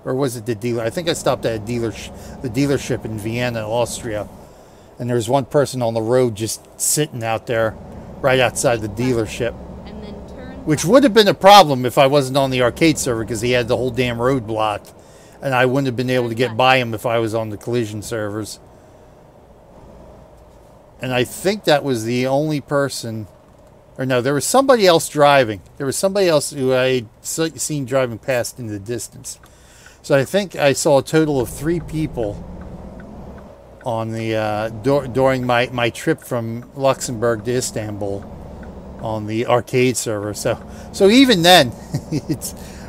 or was it the dealer? I think I stopped at the dealership in Vienna, Austria, and there was one person on the road just sitting out there, right outside the dealership, And then turn which would have been a problem if I wasn't on the arcade server because he had the whole damn road blocked, and I wouldn't have been able to get by him if I was on the collision servers. And I think that was the only person, or no, there was somebody else driving. There was somebody else who I had seen driving past in the distance. So I think I saw a total of 3 people on the during my trip from Luxembourg to Istanbul on the arcade server. So even then,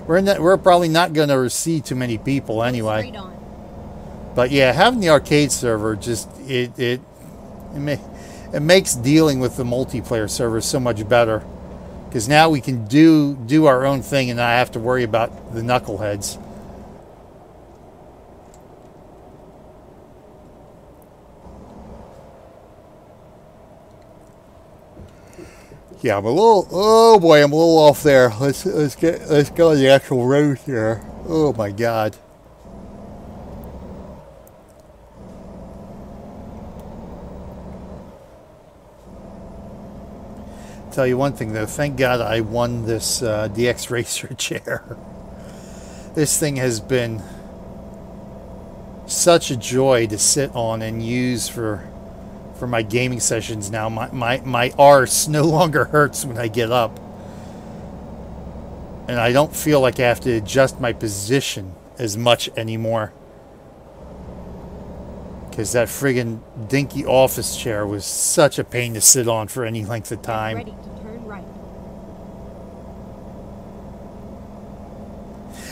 we're probably not going to see too many people anyway. straight on. But yeah, having the arcade server just it makes dealing with the multiplayer server so much better, because now we can do our own thing and not have to worry about the knuckleheads. Yeah, I'm a little. Oh boy, I'm a little off there. Let's go on the actual road here. Oh my God. Tell you one thing though, thank God I won this DX Racer chair. This thing has been such a joy to sit on and use for my gaming sessions now. My arse no longer hurts when I get up, and I don't feel like I have to adjust my position as much anymore, because that friggin' dinky office chair was such a pain to sit on for any length of time. Ready to turn right.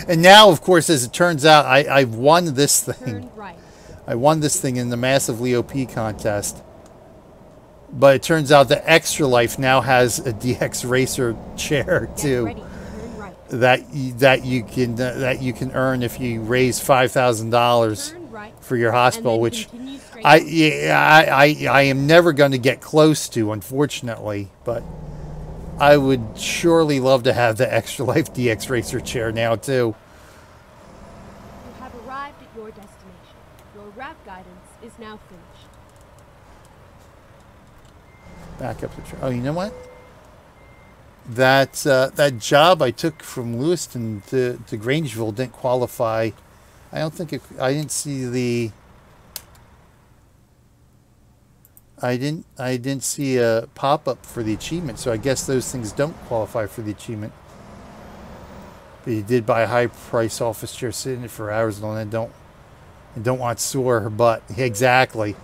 And now, of course, as it turns out, I've won this thing. Turn right. I won this thing in the Massively OP contest. But it turns out that Extra Life now has a DX Racer chair Get too, ready to turn right. that you can earn if you raise $5,000 Turn right. for your hospital, And then which continue straight I am never going to get close to, unfortunately. But I would surely love to have the Extra Life DX Racer chair now too. You have arrived at your destination. Your route guidance is now finished. Back up the trail. Oh, you know what? That job I took from Lewiston to Grangeville didn't qualify. I don't think I didn't see the. I didn't see a pop-up for the achievement, so I guess those things don't qualify for the achievement. But you did buy a high-price office chair, sit in it for hours and don't want sore her butt. Exactly.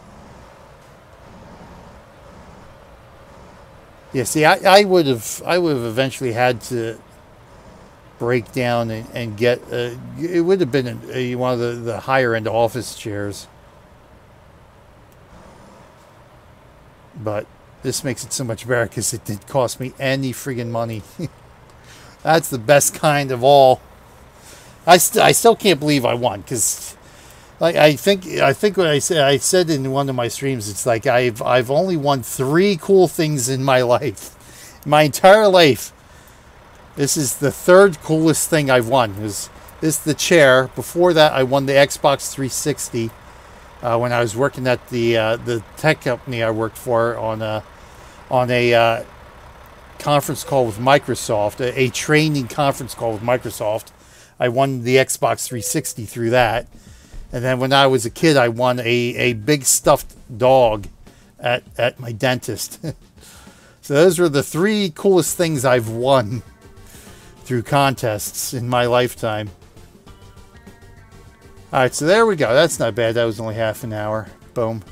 Yeah, see, I would have eventually had to break down and get. It would have been one of the higher end office chairs, but this makes it so much better because it didn't cost me any friggin' money. That's the best kind of all. I still can't believe I won, because I think what I said in one of my streams, it's like I've only won 3 cool things in my life, my entire life. This is the 3rd coolest thing I've won. This is the chair. Before that, I won the Xbox 360 when I was working at the tech company I worked for on a conference call with Microsoft, a training conference call with Microsoft. I won the Xbox 360 through that. And then when I was a kid, I won a big stuffed dog at my dentist. So those were the 3 coolest things I've won through contests in my lifetime. All right, so there we go. That's not bad. That was only half an hour. Boom.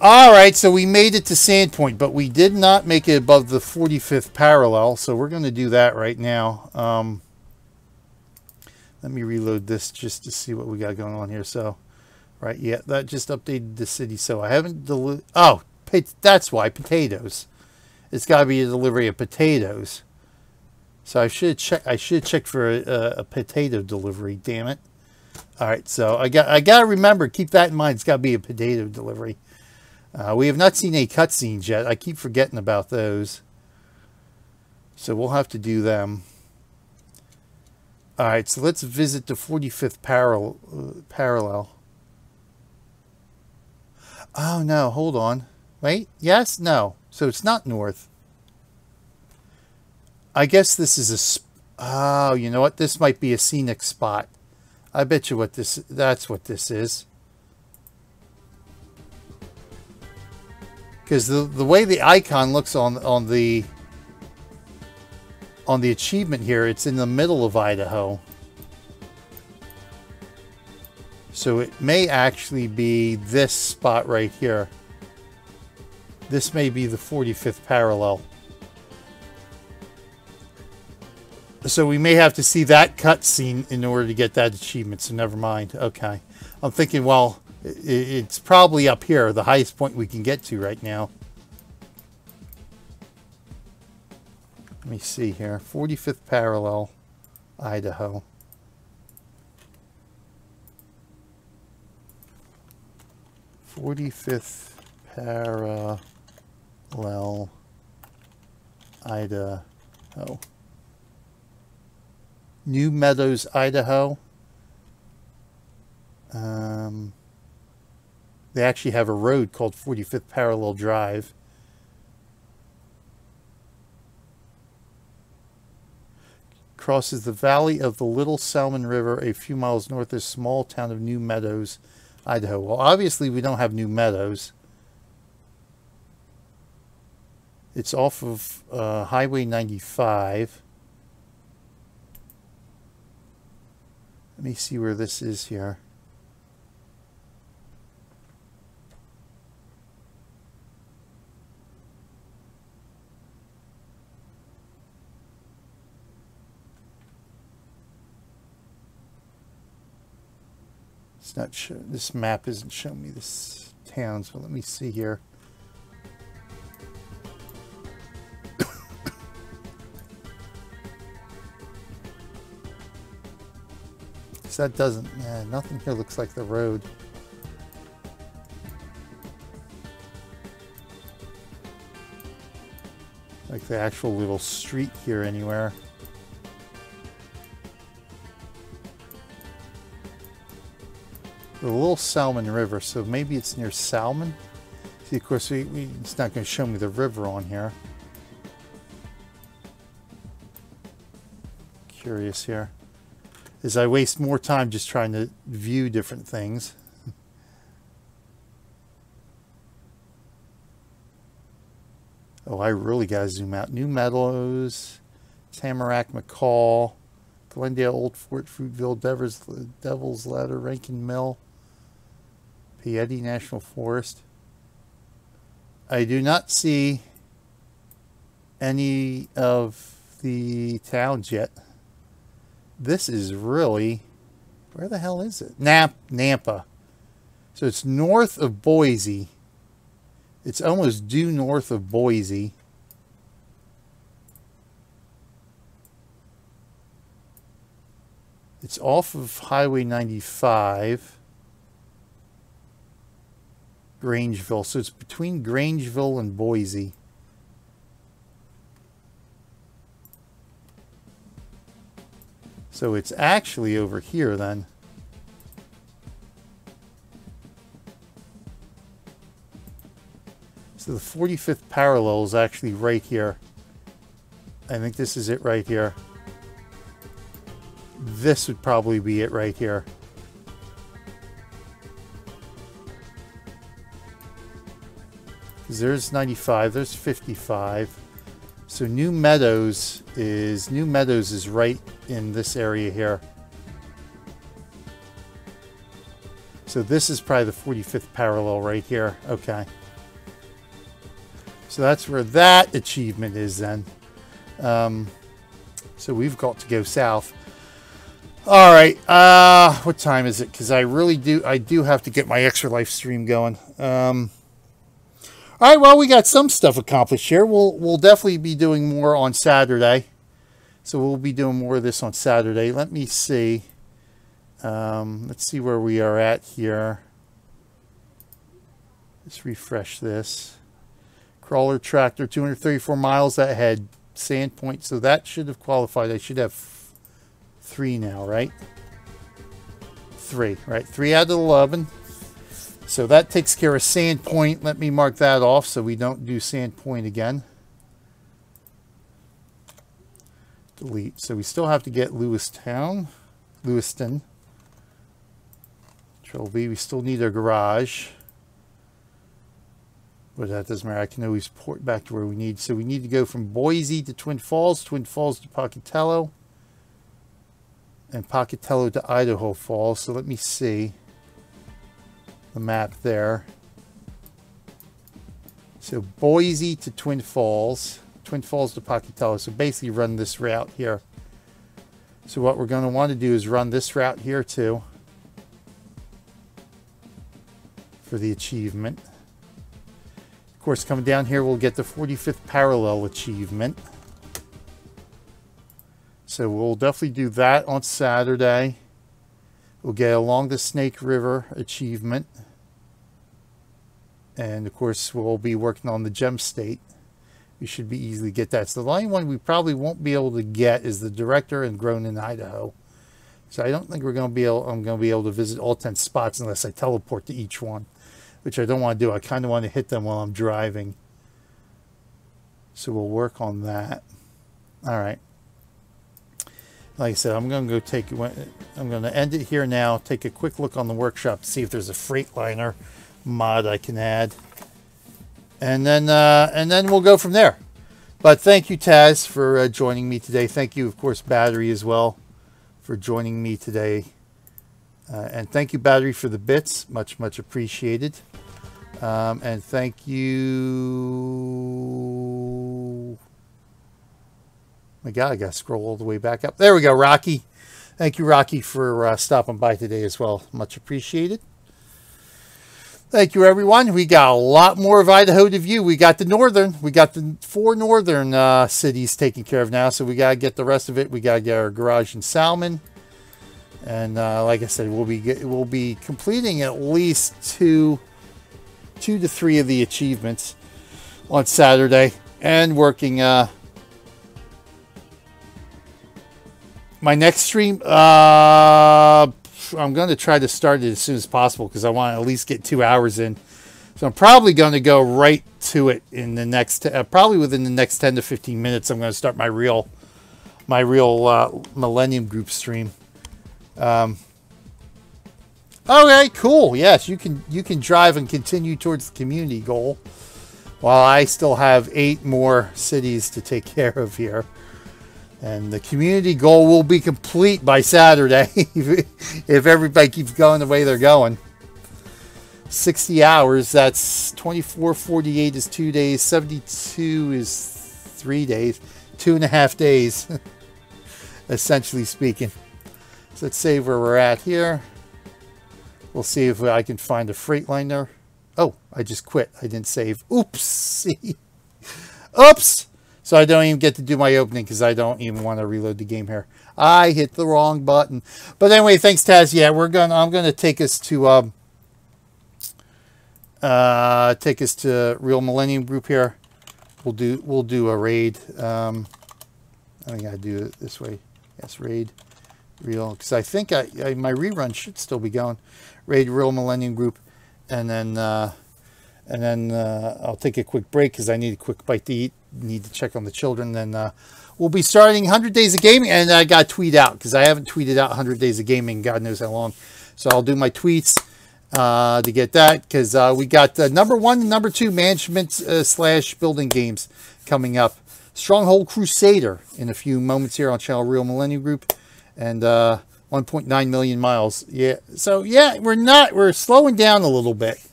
All right, so we made it to Sandpoint, but we did not make it above the 45th parallel, so we're going to do that right now. Let me reload this just to see what we got going on here. So, right, yeah, that just updated the city. So I haven't oh, that's why, potatoes. It's got to be a delivery of potatoes. So I should check for a potato delivery. Damn it! All right, so I got to remember, keep that in mind. It's got to be a potato delivery. We have not seen any cutscenes yet. I keep forgetting about those. So we'll have to do them. All right, so let's visit the 45th parallel. Oh, no, hold on. Wait, yes? No. So it's not north. I guess this is oh, you know what? This might be a scenic spot. I bet you that's what this is. Because the way the icon looks on the achievement here, it's in the middle of Idaho. So it may actually be this spot right here. This may be the 45th parallel. So we may have to see that cutscene in order to get that achievement, so never mind. Okay. I'm thinking, well, it's probably up here, the highest point we can get to right now. Let me see here. 45th parallel, Idaho. '45th parallel, Idaho. New Meadows, Idaho. They actually have a road called 45th Parallel Drive. Crosses the valley of the Little Salmon River a few miles north of the small town of New Meadows, Idaho. Well, obviously we don't have New Meadows. It's off of Highway 95. Let me see where this is here. It's not sure. This map isn't showing me this town, so let me see here. That doesn't, nothing here looks like the road. Like the actual little street here anywhere. The Little Salmon River, so maybe it's near Salmon. See, of course, it's not going to show me the river on here. Curious here. As I waste more time just trying to view different things. Oh, I really got to zoom out. New Meadows, Tamarack, McCall, Glendale, Old Fort, Fruitville, Devil's Ladder, Rankin Mill, Pelleted National Forest. I do not see any of the towns yet. This is really, where the hell is it? Nampa. So it's north of Boise. It's almost due north of Boise. It's off of Highway 95. Grangeville. So it's between Grangeville and Boise. So it's actually over here then. So the 45th parallel is actually right here. I think this is it right here. This would probably be it right here. Because there's 95, there's 55. So New Meadows is right in this area here. So this is probably the 45th parallel right here. Okay. So that's where that achievement is then. So we've got to go south. All right. What time is it? Because I do have to get my extra life stream going. All right. Well, we got some stuff accomplished here. We'll definitely be doing more on Saturday. So we'll be doing more of this on Saturday. Let me see. Let's see where we are at here. Let's refresh this. Crawler tractor, 234 miles ahead. Sandpoint. So that should have qualified. I should have 3 now, right? 3, right? 3 out of 11. So that takes care of Sandpoint. Let me mark that off so we don't do Sandpoint again. Delete. So we still have to get Lewiston. Control V. We still need our garage. But that doesn't matter. I can always port back to where we need. So we need to go from Boise to Twin Falls to Pocatello, and Pocatello to Idaho Falls. So let me see the map there. So Boise to Twin Falls to Pocatello. So basically run this route here. So what we're going to want to do is run this route here too for the achievement. Of course, coming down here, we'll get the 45th parallel achievement. So we'll definitely do that on Saturday. We'll get along the Snake River achievement. And of course, we'll be working on the Gem State. We should be easily get that. So the only one we probably won't be able to get is the Director and Grown in Idaho. So I don't think I'm going to be able to visit all 10 spots unless I teleport to each one, which I don't want to do. I kind of want to hit them while I'm driving. So we'll work on that. All right. Like I said, I'm going to end it here now. Take a quick look on the workshop to see if there's a Freightliner mod I can add. And then we'll go from there. But thank you, Taz, for joining me today. Thank you, of course, Battery as well, for joining me today. And thank you, Battery, for the bits. Much, much appreciated. And thank you. My God, I got to scroll all the way back up. There we go, Rocky. Thank you, Rocky, for stopping by today as well. Much appreciated. Thank you, everyone. We got a lot more of Idaho to view. We got the 4 northern cities taken care of now, so we got to get the rest of it. We got to get our garage in Salmon. And like I said, we'll be completing at least 2 to 3 of the achievements on Saturday, and working my next stream. I'm going to try to start it as soon as possible because I want to at least get 2 hours in. So I'm probably going to go right to it in the next, probably within the next 10 to 15 minutes. I'm going to start my real Millennium Group stream. Okay, cool. Yes, you can drive and continue towards the community goal, while I still have 8 more cities to take care of here. And the community goal will be complete by Saturday if everybody keeps going the way they're going. 60 hours, that's 24, 48 is 2 days, 72 is 3 days, 2.5 days, essentially speaking. So let's save where we're at here. We'll see if I can find a Freightliner. Oh, I just quit. I didn't save. Oops. Oops. So I don't even get to do my opening because I don't even want to reload the game here. I hit the wrong button. But anyway, thanks, Taz. Yeah, I'm gonna take us to Real Millennium Group here. We'll do a raid. I think I do it this way. Yes, raid Real, because I think my rerun should still be going. Raid Real Millennium Group, and then I'll take a quick break because I need a quick bite to eat. Need to check on the children. Then we'll be starting 100 Days of Gaming, and I got to tweet out because I haven't tweeted out 100 Days of Gaming God knows how long. So I'll do my tweets to get that, because we got number 1 and number 2 management / building games coming up. Stronghold Crusader in a few moments here on channel Real Millennium Group, and 1.9 million miles. Yeah, so yeah, we're slowing down a little bit.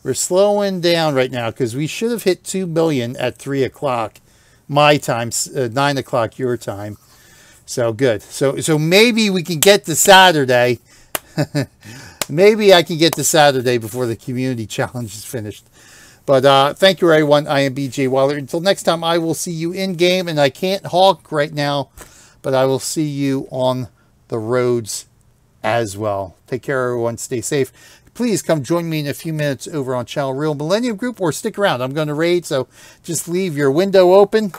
We're slowing down right now because we should have hit 2 million at 3 o'clock my time, 9 o'clock your time. So good. So maybe we can get to Saturday. Maybe I can get to Saturday before the community challenge is finished. But thank you, everyone. I am BJ Waller. Until next time, I will see you in game, and I can't hawk right now, but I will see you on the roads as well. Take care, everyone. Stay safe. Please come join me in a few minutes over on Channel Real Millennium Group, or stick around. I'm going to raid, so just leave your window open,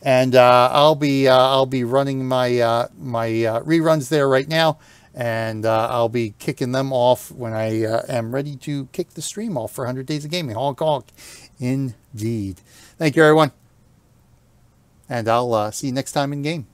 and I'll be running my reruns there right now, and I'll be kicking them off when I am ready to kick the stream off for 100 Days of Gaming. Honk, honk. Indeed. Thank you, everyone, and I'll see you next time in game.